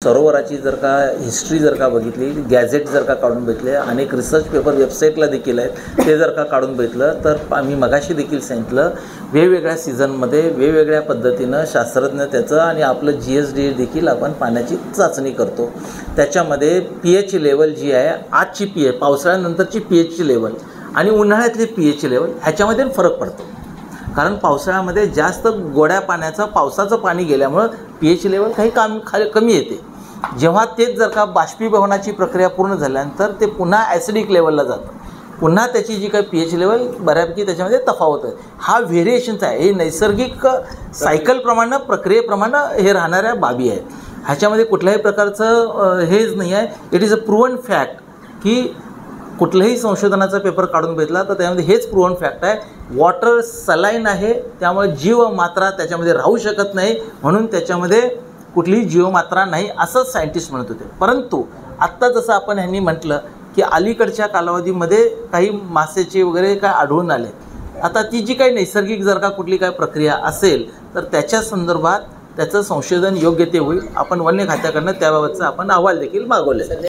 सरोवराची जर का हिस्ट्री जर का बघितली, गॅझेट जर का काढून भेटले, अनेक रिसर्च पेपर वेबसाईटला देखील आहेत, ते जर का काढून भेटलं तर आम्ही मगाशी देखील सांगितलं, वेगवेगळ्या सीझनमध्ये वेगवेगळ्या पद्धतीनं शास्त्रज्ञ त्याचं आणि आपलं GSD देखील आपण पाण्याची चाचणी करतो. त्याच्यामध्ये pH लेवल जी आहे, आजची pH पावसाळ्यानंतरची pH लेवल आणि उन्हाळ्यातली pH लेवल ह्याच्यामध्ये फरक पडतो. कारण पावसाळ्यामध्ये जास्त गोड्या पाण्याचं पावसाचं पाणी गेल्यामुळं pH लेवल काही कमी येते. जेव्हा तेच जर का बाष्पीभवनाची प्रक्रिया पूर्ण झाल्यानंतर ते पुन्हा ॲसिडिक लेवलला जातं, पुन्हा त्याची जी काही pH लेवल बऱ्यापैकी त्याच्यामध्ये तफावत आहे. हा व्हेरिएशन्स आहे, हे नैसर्गिक सायकलप्रमाणे प्रक्रियेप्रमाणे हे राहणाऱ्या बाबी आहेत. ह्याच्यामध्ये कुठल्याही प्रकारचं हेच नाही आहे. It is a proven fact की कुठल्याही संशोधनाचा पेपर काढून भेटला तर त्यामध्ये हेच प्रूव्हन फॅक्ट आहे, वॉटर सलाईन आहे, त्यामुळे जीवमात्रा त्याच्यामध्ये राहू शकत नाही, म्हणून त्याच्यामध्ये कुठलीही जीवमात्रा नाही असं सायंटिस्ट म्हणत होते. परंतु आत्ता जसं आपण ह्यांनी म्हटलं की अलीकडच्या कालावधीमध्ये काही मासेचे वगैरे काय आढळून आले. आता ती जी काही नैसर्गिक जर का कुठली काय प्रक्रिया असेल तर त्याच्या संदर्भात त्याचं संशोधन योग्य ते होईल. आपण वन्य खात्याकडनं त्याबाबतचा आपण अहवाल देखील मागवले.